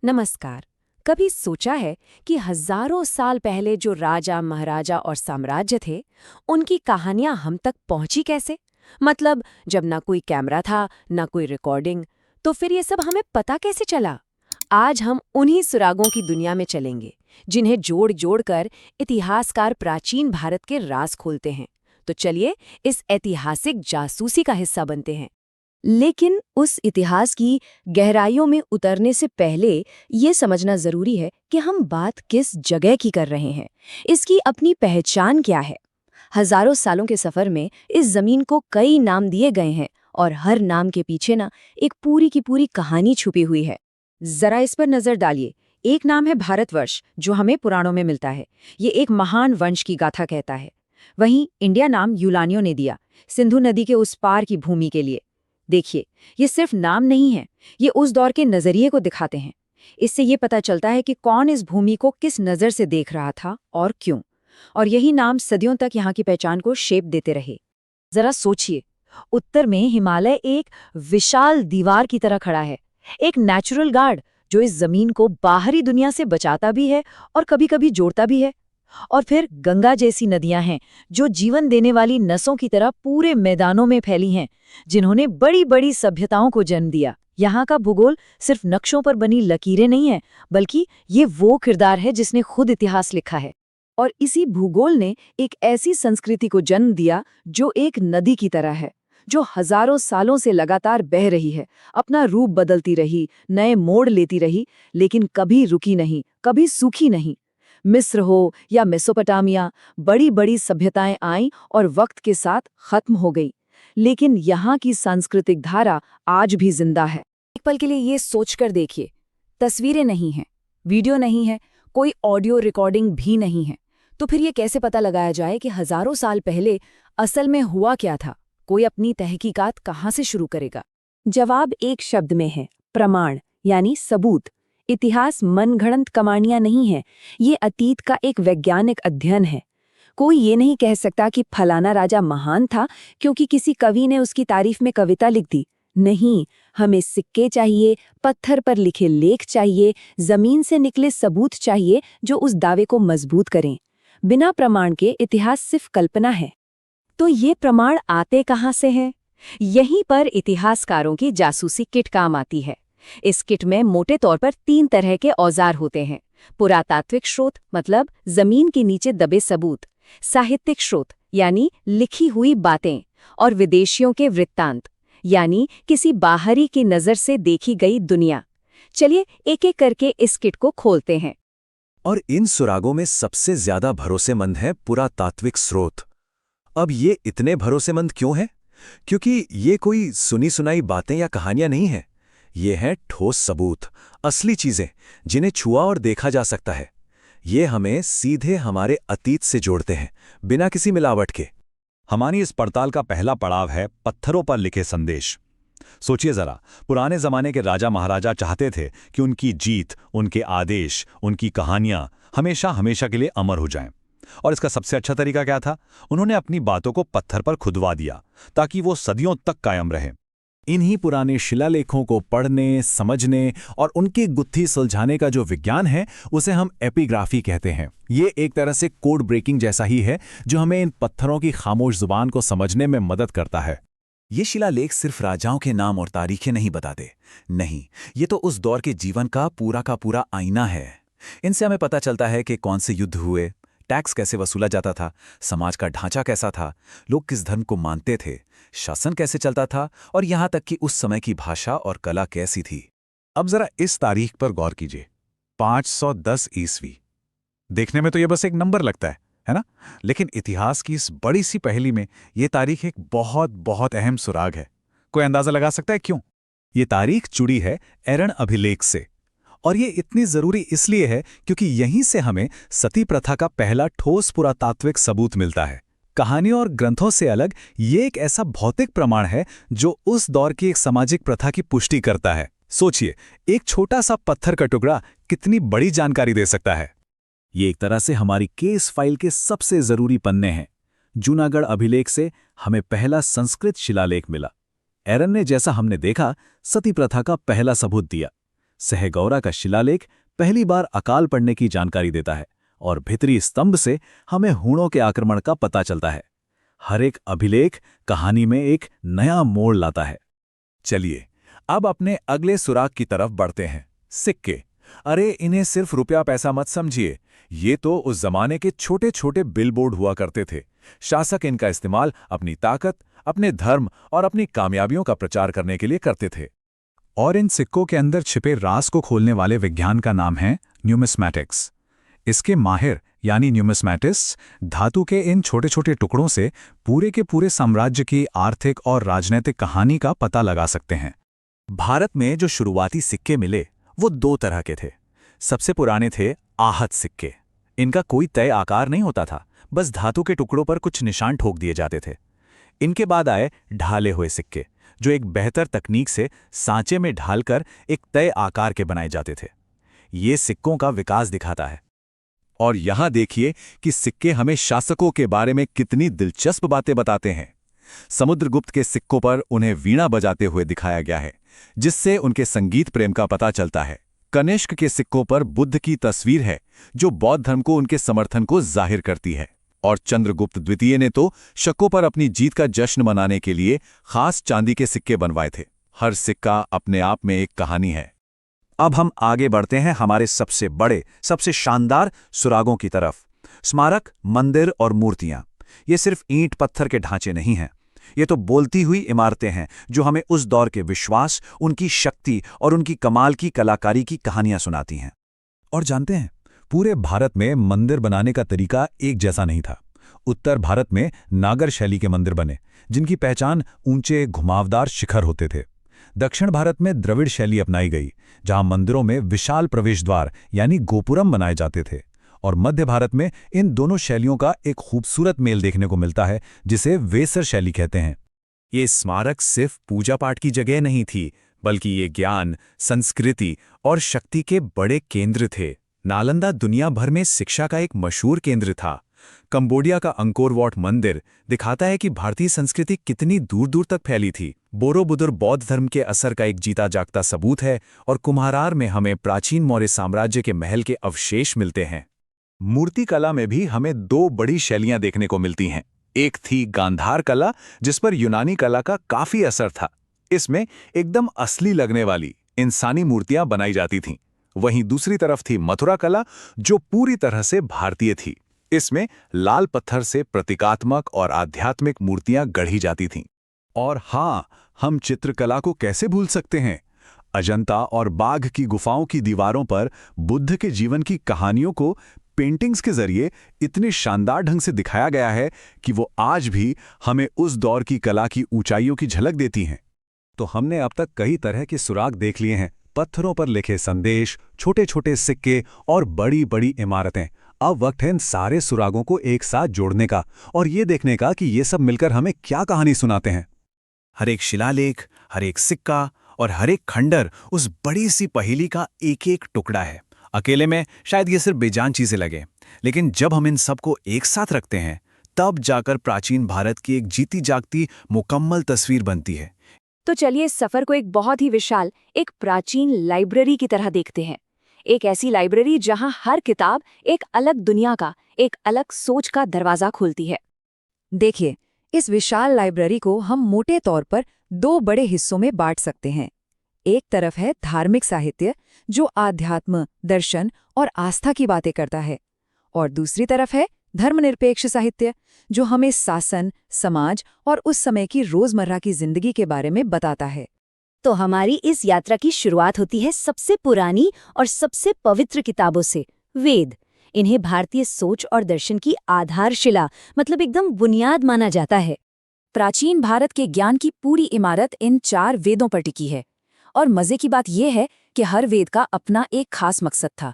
नमस्कार। कभी सोचा है कि हजारों साल पहले जो राजा महाराजा और साम्राज्य थे उनकी कहानियां हम तक पहुंची कैसे? मतलब जब ना कोई कैमरा था ना कोई रिकॉर्डिंग, तो फिर ये सब हमें पता कैसे चला? आज हम उन्हीं सुरागों की दुनिया में चलेंगे जिन्हें जोड़ जोड़ कर इतिहासकार प्राचीन भारत के राज खोलते हैं। तो चलिए इस ऐतिहासिक जासूसी का हिस्सा बनते हैं। लेकिन उस इतिहास की गहराइयों में उतरने से पहले ये समझना जरूरी है कि हम बात किस जगह की कर रहे हैं। इसकी अपनी पहचान क्या है? हजारों सालों के सफर में इस जमीन को कई नाम दिए गए हैं और हर नाम के पीछे ना एक पूरी की पूरी कहानी छुपी हुई है। जरा इस पर नजर डालिए। एक नाम है भारतवर्ष, जो हमें पुराणों में मिलता है। ये एक महान वंश की गाथा कहता है। वहीं इंडिया नाम यूनानियों ने दिया, सिंधु नदी के उस पार की भूमि के लिए। देखिए, ये सिर्फ नाम नहीं है, ये उस दौर के नजरिए को दिखाते हैं। इससे ये पता चलता है कि कौन इस भूमि को किस नजर से देख रहा था और क्यों। और यही नाम सदियों तक यहाँ की पहचान को शेप देते रहे। जरा सोचिए, उत्तर में हिमालय एक विशाल दीवार की तरह खड़ा है, एक नेचुरल गार्ड जो इस जमीन को बाहरी दुनिया से बचाता भी है और कभी-कभी जोड़ता भी है। और फिर गंगा जैसी नदियां हैं जो जीवन देने वाली नसों की तरह पूरे मैदानों में फैली हैं, जिन्होंने बड़ी बड़ी सभ्यताओं को जन्म दिया। यहाँ का भूगोल सिर्फ नक्शों पर बनी लकीरें नहीं है, बल्कि ये वो किरदार है जिसने खुद इतिहास लिखा है। और इसी भूगोल ने एक ऐसी संस्कृति को जन्म दिया जो एक नदी की तरह है, जो हजारों सालों से लगातार बह रही है, अपना रूप बदलती रही, नए मोड़ लेती रही, लेकिन कभी रुकी नहीं, कभी सूखी नहीं। मिस्र हो या मेसोपोटामिया, बड़ी बड़ी सभ्यताएं आईं और वक्त के साथ खत्म हो गई, लेकिन यहाँ की सांस्कृतिक धारा आज भी जिंदा है। एक पल के लिए ये सोचकर देखिए, तस्वीरें नहीं हैं, वीडियो नहीं है, कोई ऑडियो रिकॉर्डिंग भी नहीं है। तो फिर ये कैसे पता लगाया जाए कि हजारों साल पहले असल में हुआ क्या था? कोई अपनी तहकीकात कहाँ से शुरू करेगा? जवाब एक शब्द में है, प्रमाण, यानी सबूत। इतिहास मनगढ़ंत कहानियां नहीं है, ये अतीत का एक वैज्ञानिक अध्ययन है। कोई ये नहीं कह सकता कि फलाना राजा महान था क्योंकि किसी कवि ने उसकी तारीफ में कविता लिख दी। नहीं, हमें सिक्के चाहिए, पत्थर पर लिखे लेख चाहिए, जमीन से निकले सबूत चाहिए जो उस दावे को मजबूत करें। बिना प्रमाण के इतिहास सिर्फ कल्पना है। तो ये प्रमाण आते कहाँ से हैं? यहीं पर इतिहासकारों की जासूसी किट काम आती है। इस किट में मोटे तौर पर 3 तरह के औजार होते हैं। पुरातात्विक स्रोत, मतलब जमीन के नीचे दबे सबूत, साहित्यिक स्रोत यानी लिखी हुई बातें, और विदेशियों के वृत्तांत यानी किसी बाहरी की नजर से देखी गई दुनिया। चलिए एक एक करके इस किट को खोलते हैं। और इन सुरागों में सबसे ज्यादा भरोसेमंद है पुरातात्विक स्रोत। अब ये इतने भरोसेमंद क्यों है? क्योंकि ये कोई सुनी सुनाई बातें या कहानियां नहीं है। ये हैं ठोस सबूत, असली चीजें जिन्हें छुआ और देखा जा सकता है। ये हमें सीधे हमारे अतीत से जोड़ते हैं, बिना किसी मिलावट के। हमारी इस पड़ताल का पहला पड़ाव है पत्थरों पर लिखे संदेश। सोचिए जरा, पुराने जमाने के राजा महाराजा चाहते थे कि उनकी जीत, उनके आदेश, उनकी कहानियां हमेशा हमेशा के लिए अमर हो जाएं। और इसका सबसे अच्छा तरीका क्या था? उन्होंने अपनी बातों को पत्थर पर खुदवा दिया ताकि वो सदियों तक कायम रहे। इन्हीं पुराने शिलालेखों को पढ़ने, समझने और उनकी गुत्थी सुलझाने का जो विज्ञान है, उसे हम एपिग्राफी कहते हैं। ये एक तरह से कोड ब्रेकिंग जैसा ही है, जो हमें इन पत्थरों की खामोश जुबान को समझने में मदद करता है। ये शिलालेख सिर्फ राजाओं के नाम और तारीखें नहीं बताते। नहीं, ये तो उस दौर के जीवन का पूरा आईना है। इनसे हमें पता चलता है कि कौन से युद्ध हुए, टैक्स कैसे वसूला जाता था, समाज का ढांचा कैसा था, लोग किस धर्म को मानते थे, शासन कैसे चलता था, और यहां तक कि उस समय की भाषा और कला कैसी थी। अब जरा इस तारीख पर गौर कीजिए, 510 ईस्वी। देखने में तो यह बस एक नंबर लगता है ना? लेकिन इतिहास की इस बड़ी सी पहेली में यह तारीख एक बहुत अहम सुराग है। कोई अंदाजा लगा सकता है क्यों? ये तारीख जुड़ी है एरन अभिलेख से, और ये इतनी जरूरी इसलिए है क्योंकि यहीं से हमें सती प्रथा का पहला ठोस पुरातात्विक सबूत मिलता है। कहानियों और ग्रंथों से अलग ये एक ऐसा भौतिक प्रमाण है जो उस दौर की एक सामाजिक प्रथा की पुष्टि करता है। सोचिए, एक छोटा सा पत्थर का टुकड़ा कितनी बड़ी जानकारी दे सकता है। ये एक तरह से हमारी केस फाइल के सबसे जरूरी पन्ने हैं। जूनागढ़ अभिलेख से हमें पहला संस्कृत शिलालेख मिला। एरन ने, जैसा हमने देखा, सती प्रथा का पहला सबूत दिया। सहगौरा का शिलालेख पहली बार अकाल पड़ने की जानकारी देता है और भित्री स्तंभ से हमें हूणों के आक्रमण का पता चलता है। हर एक अभिलेख कहानी में एक नया मोड़ लाता है। चलिए अब अपने अगले सुराग की तरफ बढ़ते हैं, सिक्के। अरे इन्हें सिर्फ रुपया पैसा मत समझिए, ये तो उस जमाने के छोटे छोटे बिलबोर्ड हुआ करते थे। शासक इनका इस्तेमाल अपनी ताकत, अपने धर्म और अपनी कामयाबियों का प्रचार करने के लिए करते थे। और इन सिक्कों के अंदर छिपे राज को खोलने वाले विज्ञान का नाम है न्यूमिस्मैटिक्स। इसके माहिर यानी न्यूमिस्मैटिस्ट्स धातु के इन छोटे छोटे टुकड़ों से पूरे के पूरे साम्राज्य की आर्थिक और राजनीतिक कहानी का पता लगा सकते हैं। भारत में जो शुरुआती सिक्के मिले वो दो तरह के थे। सबसे पुराने थे आहत सिक्के। इनका कोई तय आकार नहीं होता था, बस धातु के टुकड़ों पर कुछ निशान ठोक दिए जाते थे। इनके बाद आए ढाले हुए सिक्के, जो एक बेहतर तकनीक से सांचे में ढालकर एक तय आकार के बनाए जाते थे। ये सिक्कों का विकास दिखाता है। और यहां देखिए कि सिक्के हमें शासकों के बारे में कितनी दिलचस्प बातें बताते हैं। समुद्रगुप्त के सिक्कों पर उन्हें वीणा बजाते हुए दिखाया गया है, जिससे उनके संगीत प्रेम का पता चलता है। कनिष्क के सिक्कों पर बुद्ध की तस्वीर है, जो बौद्ध धर्म को उनके समर्थन को जाहिर करती है। और चंद्रगुप्त द्वितीय ने तो शकों पर अपनी जीत का जश्न मनाने के लिए खास चांदी के सिक्के बनवाए थे। हर सिक्का अपने आप में एक कहानी है। अब हम आगे बढ़ते हैं हमारे सबसे बड़े, सबसे शानदार सुरागों की तरफ। स्मारक, मंदिर और मूर्तियां। ये सिर्फ ईंट पत्थर के ढांचे नहीं हैं। ये तो बोलती हुई इमारतें हैं, जो हमें उस दौर के विश्वास, उनकी शक्ति और उनकी कमाल की कलाकारी की कहानियां सुनाती हैं। और जानते हैं, पूरे भारत में मंदिर बनाने का तरीका एक जैसा नहीं था। उत्तर भारत में नागर शैली के मंदिर बने, जिनकी पहचान ऊंचे घुमावदार शिखर होते थे। दक्षिण भारत में द्रविड़ शैली अपनाई गई, जहां मंदिरों में विशाल प्रवेश द्वार यानी गोपुरम बनाए जाते थे। और मध्य भारत में इन दोनों शैलियों का एक खूबसूरत मेल देखने को मिलता है, जिसे वेसर शैली कहते हैं। ये स्मारक सिर्फ पूजा पाठ की जगह नहीं थी, बल्कि ये ज्ञान, संस्कृति और शक्ति के बड़े केंद्र थे। नालंदा दुनिया भर में शिक्षा का एक मशहूर केंद्र था। कंबोडिया का अंकोर वॉट मंदिर दिखाता है कि भारतीय संस्कृति कितनी दूर दूर तक फैली थी। बोरोबुदुर बौद्ध धर्म के असर का एक जीता जागता सबूत है। और कुम्हारार में हमें प्राचीन मौर्य साम्राज्य के महल के अवशेष मिलते हैं। मूर्ति कला में भी हमें दो बड़ी शैलियां देखने को मिलती हैं। एक थी गांधार कला, जिस पर यूनानी कला का काफी असर था। इसमें एकदम असली लगने वाली इंसानी मूर्तियां बनाई जाती थीं। वहीं दूसरी तरफ थी मथुरा कला, जो पूरी तरह से भारतीय थी। इसमें लाल पत्थर से प्रतीकात्मक और आध्यात्मिक मूर्तियां गढ़ी जाती थीं। और हाँ, हम चित्रकला को कैसे भूल सकते हैं। अजंता और बाघ की गुफाओं की दीवारों पर बुद्ध के जीवन की कहानियों को पेंटिंग्स के जरिए इतने शानदार ढंग से दिखाया गया है कि वो आज भी हमें उस दौर की कला की ऊंचाइयों की झलक देती हैं। तो हमने अब तक कई तरह के सुराग देख लिए हैं, पत्थरों पर लिखे संदेश, छोटे छोटे सिक्के और बड़ी बड़ी इमारतें। अब वक्त है इन सारे सुरागों को एक साथ जोड़ने का और ये देखने का कि ये सब मिलकर हमें क्या कहानी सुनाते हैं। हर एक शिलालेख, हर एक सिक्का और हर एक खंडर उस बड़ी सी पहेली का एक एक टुकड़ा है। अकेले में शायद ये सिर्फ बेजान चीजें लगे, लेकिन जब हम इन सबको एक साथ रखते हैं, तब जाकर प्राचीन भारत की एक जीती जागती मुकम्मल तस्वीर बनती है। तो चलिए इस सफर को एक बहुत ही विशाल, एक प्राचीन लाइब्रेरी की तरह देखते हैं। एक ऐसी लाइब्रेरी जहां हर किताब एक अलग दुनिया का, एक अलग सोच का दरवाजा खोलती है। देखिए, इस विशाल लाइब्रेरी को हम मोटे तौर पर दो बड़े हिस्सों में बांट सकते हैं। एक तरफ है धार्मिक साहित्य, जो आध्यात्म, दर्शन और आस्था की बातें करता है, और दूसरी तरफ है धर्मनिरपेक्ष साहित्य, जो हमें शासन, समाज और उस समय की रोजमर्रा की जिंदगी के बारे में बताता है। तो हमारी इस यात्रा की शुरुआत होती है सबसे पुरानी और सबसे पवित्र किताबों से, वेद। इन्हें भारतीय सोच और दर्शन की आधारशिला, मतलब एकदम बुनियाद माना जाता है। प्राचीन भारत के ज्ञान की पूरी इमारत इन 4 वेदों पर टिकी है। और मजे की बात यह है कि हर वेद का अपना एक खास मकसद था।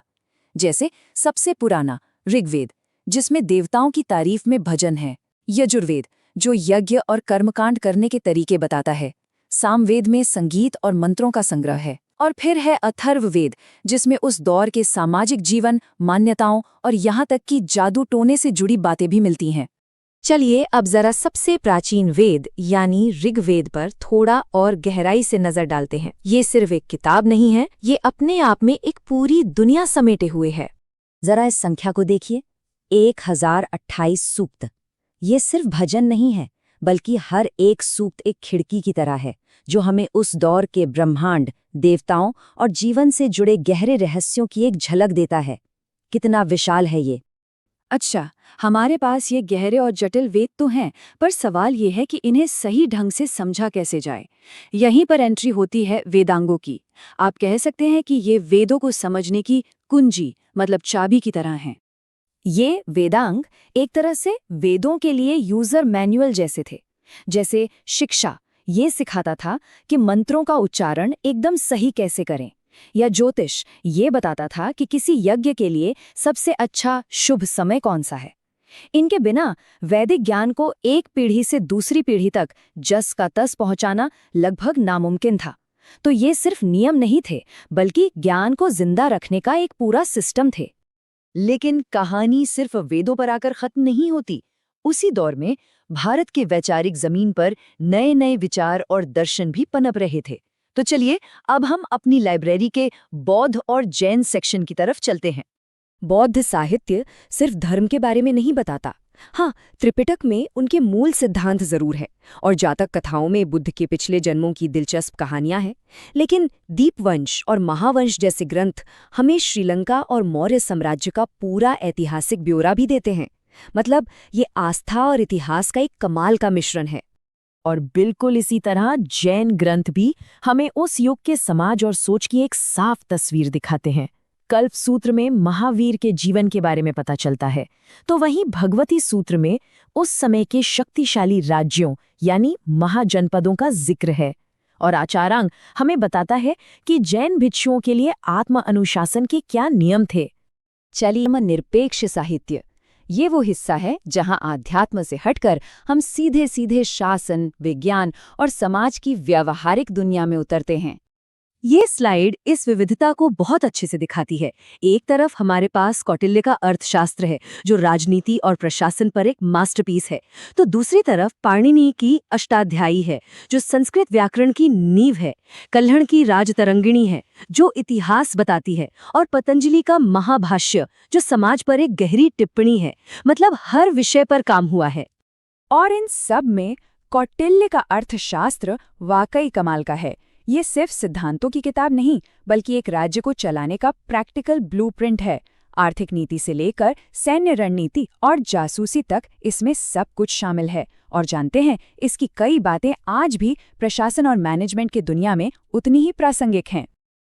जैसे सबसे पुराना ऋग्वेद, जिसमें देवताओं की तारीफ में भजन है। यजुर्वेद, जो यज्ञ और कर्मकांड करने के तरीके बताता है। सामवेद में संगीत और मंत्रों का संग्रह है। और फिर है अथर्ववेद, जिसमें उस दौर के सामाजिक जीवन, मान्यताओं और यहाँ तक कि जादू टोने से जुड़ी बातें भी मिलती हैं। चलिए अब जरा सबसे प्राचीन वेद यानी ऋग्वेद पर थोड़ा और गहराई से नजर डालते हैं। ये सिर्फ एक किताब नहीं है, ये अपने आप में एक पूरी दुनिया समेटे हुए है। जरा इस संख्या को देखिए, 1028 सूक्त। ये सिर्फ भजन नहीं है, बल्कि हर एक सूक्त एक खिड़की की तरह है जो हमें उस दौर के ब्रह्मांड, देवताओं और जीवन से जुड़े गहरे रहस्यों की एक झलक देता है। कितना विशाल है ये। अच्छा, हमारे पास ये गहरे और जटिल वेद तो हैं, पर सवाल ये है कि इन्हें सही ढंग से समझा कैसे जाए। यहीं पर एंट्री होती है वेदांगों की। आप कह सकते हैं कि ये वेदों को समझने की कुंजी मतलब चाबी की तरह हैं। ये वेदांग एक तरह से वेदों के लिए यूजर मैनुअल जैसे थे। जैसे शिक्षा ये सिखाता था कि मंत्रों का उच्चारण एकदम सही कैसे करें, या ज्योतिष ये बताता था कि किसी यज्ञ के लिए सबसे अच्छा शुभ समय कौन सा है। इनके बिना वैदिक ज्ञान को एक पीढ़ी से दूसरी पीढ़ी तक जस का तस पहुंचाना लगभग नामुमकिन था। तो ये सिर्फ नियम नहीं थे, बल्कि ज्ञान को जिंदा रखने का एक पूरा सिस्टम थे। लेकिन कहानी सिर्फ वेदों पर आकर खत्म नहीं होती। उसी दौर में भारत के वैचारिक जमीन पर नए नए विचार और दर्शन भी पनप रहे थे। तो चलिए अब हम अपनी लाइब्रेरी के बौद्ध और जैन सेक्शन की तरफ चलते हैं। बौद्ध साहित्य सिर्फ धर्म के बारे में नहीं बताता। हाँ, त्रिपिटक में उनके मूल सिद्धांत जरूर है और जातक कथाओं में बुद्ध के पिछले जन्मों की दिलचस्प कहानियां हैं। लेकिन दीपवंश और महावंश जैसे ग्रंथ हमें श्रीलंका और मौर्य साम्राज्य का पूरा ऐतिहासिक ब्यौरा भी देते हैं। मतलब ये आस्था और इतिहास का एक कमाल का मिश्रण है। और बिल्कुल इसी तरह जैन ग्रंथ भी हमें उस युग के समाज और सोच की एक साफ तस्वीर दिखाते हैं। कल्प सूत्र में महावीर के जीवन के बारे में पता चलता है, तो वहीं भगवती सूत्र में उस समय के शक्तिशाली राज्यों यानी महाजनपदों का जिक्र है। और आचारांग हमें बताता है कि जैन भिक्षुओं के लिए आत्म अनुशासन के क्या नियम थे। चलिए, निरपेक्ष साहित्य ये वो हिस्सा है जहां आध्यात्म से हटकर हम सीधे सीधे शासन, विज्ञान और समाज की व्यावहारिक दुनिया में उतरते हैं। ये स्लाइड इस विविधता को बहुत अच्छे से दिखाती है। एक तरफ हमारे पास कौटिल्य का अर्थशास्त्र है जो राजनीति और प्रशासन पर एक मास्टरपीस है, तो दूसरी तरफ पाणिनि की अष्टाध्यायी है जो संस्कृत व्याकरण की नींव है, कल्हण की राजतरंगिणी है जो इतिहास बताती है, और पतंजलि का महाभाष्य जो समाज पर एक गहरी टिप्पणी है। मतलब हर विषय पर काम हुआ है। और इन सब में कौटिल्य का अर्थशास्त्र वाकई कमाल का है। ये सिर्फ सिद्धांतों की किताब नहीं, बल्कि एक राज्य को चलाने का प्रैक्टिकल ब्लूप्रिंट है। आर्थिक नीति से लेकर सैन्य रणनीति और जासूसी तक इसमें सब कुछ शामिल है। और जानते हैं, इसकी कई बातें आज भी प्रशासन और मैनेजमेंट की दुनिया में उतनी ही प्रासंगिक हैं।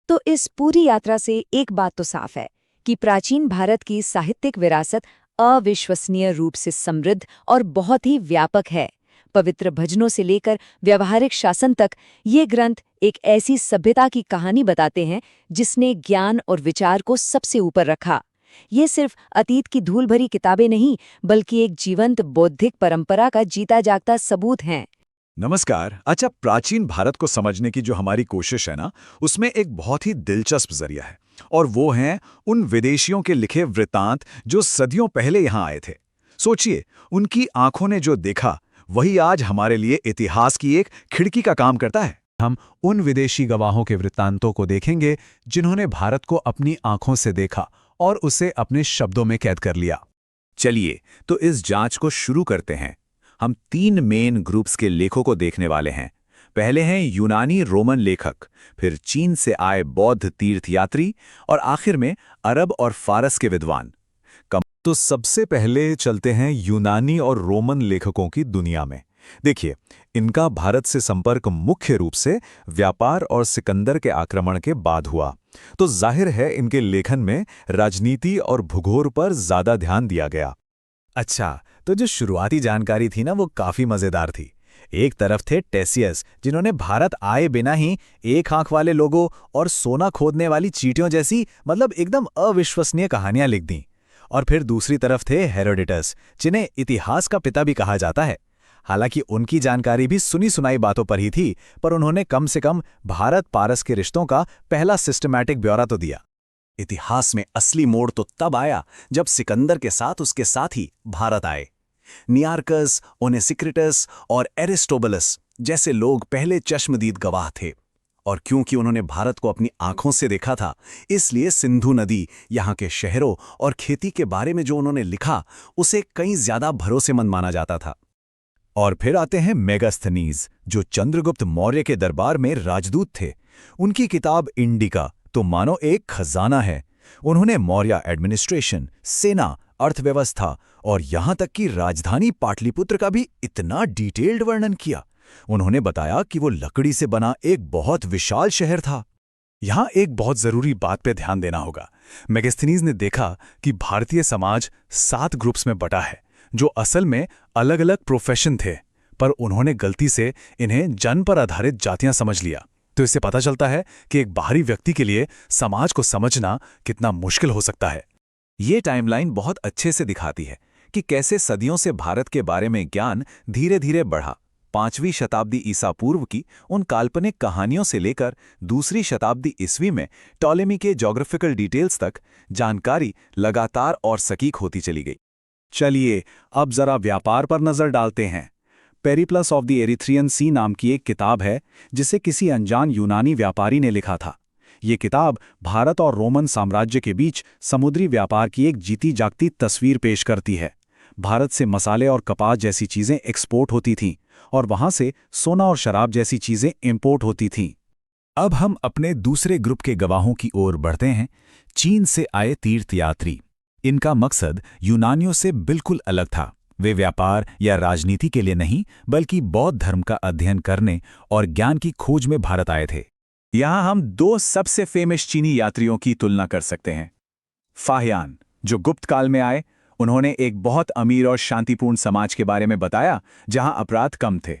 तो इस पूरी यात्रा से एक बात तो साफ है कि प्राचीन भारत की साहित्यिक विरासत अविश्वसनीय रूप से समृद्ध और बहुत ही व्यापक है। पवित्र भजनों से लेकर व्यावहारिक शासन तक ये ग्रंथ एक ऐसी सभ्यता की कहानी बताते हैं जिसने ज्ञान और विचार को सबसे ऊपर रखा। ये सिर्फ अतीत की धूल भरी किताबें नहीं, बल्कि एक जीवंत बौद्धिक परंपरा का जीता जागता सबूत हैं। नमस्कार। अच्छा, प्राचीन भारत को समझने की जो हमारी कोशिश है ना, उसमें एक बहुत ही दिलचस्प जरिया है, और वो हैं उन विदेशियों के लिखे वृत्तांत जो सदियों पहले यहाँ आए थे। सोचिए, उनकी आंखों ने जो देखा वही आज हमारे लिए इतिहास की एक खिड़की का काम करता है। हम उन विदेशी गवाहों के वृत्तांतों को देखेंगे जिन्होंने भारत को अपनी आंखों से देखा और उसे अपने शब्दों में कैद कर लिया। चलिए तो इस जांच को शुरू करते हैं। हम 3 मेन ग्रुप्स के लेखों को देखने वाले हैं। पहले हैं यूनानी रोमन लेखक, फिर चीन से आए बौद्ध तीर्थयात्री, और आखिर में अरब और फारस के विद्वान। तो सबसे पहले चलते हैं यूनानी और रोमन लेखकों की दुनिया में। देखिए, इनका भारत से संपर्क मुख्य रूप से व्यापार और सिकंदर के आक्रमण के बाद हुआ, तो जाहिर है इनके लेखन में राजनीति और भूगोल पर ज्यादा ध्यान दिया गया। अच्छा, तो जो शुरुआती जानकारी थी ना, वो काफी मजेदार थी। एक तरफ थे टेसियस, जिन्होंने भारत आए बिना ही एक आंख वाले लोगों और सोना खोदने वाली चींटियों जैसी मतलब एकदम अविश्वसनीय कहानियां लिख दी। और फिर दूसरी तरफ थे हेरोडेटस, जिन्हें इतिहास का पिता भी कहा जाता है। हालांकि उनकी जानकारी भी सुनी सुनाई बातों पर ही थी, पर उन्होंने कम से कम भारत पारस के रिश्तों का पहला सिस्टमैटिक ब्यौरा तो दिया। इतिहास में असली मोड़ तो तब आया जब सिकंदर के साथ उसके साथी भारत आए। नियार्कस, ओनेसिक्रिटस और एरिस्टोबुलस जैसे लोग पहले चश्मदीद गवाह थे। और क्योंकि उन्होंने भारत को अपनी आंखों से देखा था, इसलिए सिंधु नदी, यहाँ के शहरों और खेती के बारे में जो उन्होंने लिखा, उसे कहीं ज्यादा भरोसेमंद माना जाता था। और फिर आते हैं मेगास्थनीज, जो चंद्रगुप्त मौर्य के दरबार में राजदूत थे। उनकी किताब इंडिका तो मानो एक खजाना है। उन्होंने मौर्य एडमिनिस्ट्रेशन, सेना, अर्थव्यवस्था और यहां तक कि राजधानी पाटलिपुत्र का भी इतना डिटेल्ड वर्णन किया। उन्होंने बताया कि वो लकड़ी से बना एक बहुत विशाल शहर था। यहां एक बहुत जरूरी बात पे ध्यान देना होगा। मेगास्थनीज ने देखा कि भारतीय समाज 7 ग्रुप्स में बटा है, जो असल में अलग अलग प्रोफेशन थे, पर उन्होंने गलती से इन्हें जन्म पर आधारित जातियां समझ लिया। तो इससे पता चलता है कि एक बाहरी व्यक्ति के लिए समाज को समझना कितना मुश्किल हो सकता है। ये टाइमलाइन बहुत अच्छे से दिखाती है कि कैसे सदियों से भारत के बारे में ज्ञान धीरे धीरे बढ़ा। 5वीं शताब्दी ईसा पूर्व की उन काल्पनिक कहानियों से लेकर 2री शताब्दी ईस्वी में टॉलेमी के ज्योग्राफिकल डिटेल्स तक जानकारी लगातार और सटीक होती चली गई। चलिए अब जरा व्यापार पर नजर डालते हैं। पेरिप्लस ऑफ द एरिथ्रियन सी नाम की एक किताब है, जिसे किसी अनजान यूनानी व्यापारी ने लिखा था। ये किताब भारत और रोमन साम्राज्य के बीच समुद्री व्यापार की एक जीती जागती तस्वीर पेश करती है। भारत से मसाले और कपास जैसी चीजें एक्सपोर्ट होती थीं और वहां से सोना और शराब जैसी चीजें इंपोर्ट होती थीं। अब हम अपने दूसरे ग्रुप के गवाहों की ओर बढ़ते हैं, चीन से आए तीर्थयात्री। इनका मकसद यूनानियों से बिल्कुल अलग था। वे व्यापार या राजनीति के लिए नहीं, बल्कि बौद्ध धर्म का अध्ययन करने और ज्ञान की खोज में भारत आए थे। यहां हम 2 सबसे फेमस चीनी यात्रियों की तुलना कर सकते हैं। फाहियान, जो गुप्त काल में आए, उन्होंने एक बहुत अमीर और शांतिपूर्ण समाज के बारे में बताया जहां अपराध कम थे।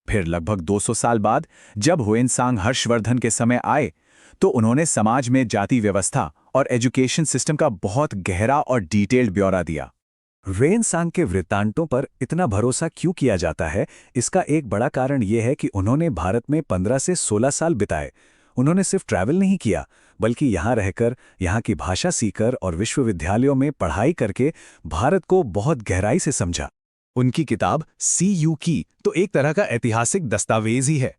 फिर लगभग 200 साल बाद जब हुएनसांग हर्षवर्धन के समय आए, तो उन्होंने समाज में जाति व्यवस्था और एजुकेशन सिस्टम का बहुत गहरा और डिटेल्ड ब्यौरा दिया। हुएनसांग के वृत्तांतों पर इतना भरोसा क्यों किया जाता है? इसका एक बड़ा कारण यह है कि उन्होंने भारत में 15 से 16 साल बिताए। उन्होंने सिर्फ ट्रैवल नहीं किया, बल्कि यहाँ रहकर, यहाँ की भाषा सीखकर और विश्वविद्यालयों में पढ़ाई करके भारत को बहुत गहराई से समझा। उनकी किताब CU की तो एक तरह का ऐतिहासिक दस्तावेज ही है।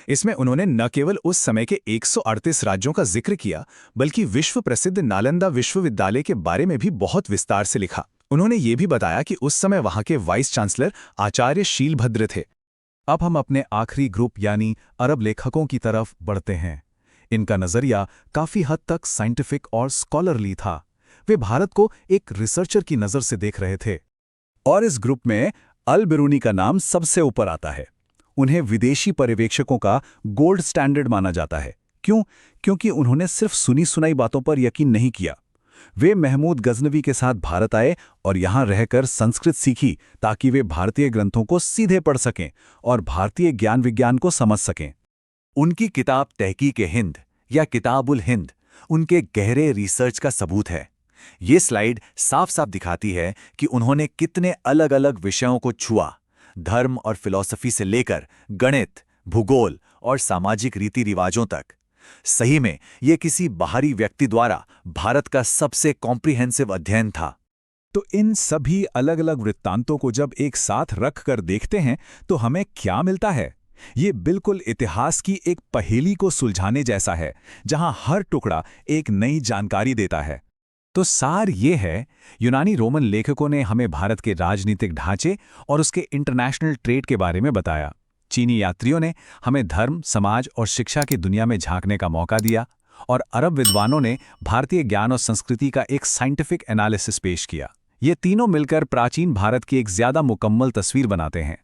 इसमें उन्होंने न केवल उस समय के 138 राज्यों का जिक्र किया, बल्कि विश्व प्रसिद्ध नालंदा विश्वविद्यालय के बारे में भी बहुत विस्तार से लिखा। उन्होंने ये भी बताया कि उस समय वहां के वाइस चांसलर आचार्य शीलभद्र थे। अब हम अपने आखिरी ग्रुप यानी अरब लेखकों की तरफ बढ़ते हैं। इनका नजरिया काफी हद तक साइंटिफिक और स्कॉलरली था। वे भारत को एक रिसर्चर की नजर से देख रहे थे। और इस ग्रुप में अल बिरूनी का नाम सबसे ऊपर आता है। उन्हें विदेशी पर्यवेक्षकों का गोल्ड स्टैंडर्ड माना जाता है। क्यों? क्योंकि उन्होंने सिर्फ सुनी सुनाई बातों पर यकीन नहीं किया। वे महमूद गजनवी के साथ भारत आए और यहां रहकर संस्कृत सीखी, ताकि वे भारतीय ग्रंथों को सीधे पढ़ सकें और भारतीय ज्ञान विज्ञान को समझ सकें। उनकी किताब तहकीक-ए-हिंद या किताबुल हिंद उनके गहरे रिसर्च का सबूत है। ये स्लाइड साफ साफ दिखाती है कि उन्होंने कितने अलग अलग विषयों को छुआ, धर्म और फिलॉसफी से लेकर गणित, भूगोल और सामाजिक रीति रिवाजों तक। सही में ये किसी बाहरी व्यक्ति द्वारा भारत का सबसे कॉम्प्रिहेंसिव अध्ययन था। तो इन सभी अलग अलग वृत्तांतों को जब एक साथ रख कर देखते हैं तो हमें क्या मिलता है? ये बिल्कुल इतिहास की एक पहेली को सुलझाने जैसा है, जहां हर टुकड़ा एक नई जानकारी देता है। तो सार ये है, यूनानी रोमन लेखकों ने हमें भारत के राजनीतिक ढांचे और उसके इंटरनेशनल ट्रेड के बारे में बताया। चीनी यात्रियों ने हमें धर्म, समाज और शिक्षा की दुनिया में झांकने का मौका दिया, और अरब विद्वानों ने भारतीय ज्ञान और संस्कृति का एक साइंटिफिक एनालिसिस पेश किया। ये तीनों मिलकर प्राचीन भारत की एक ज्यादा मुकम्मल तस्वीर बनाते हैं।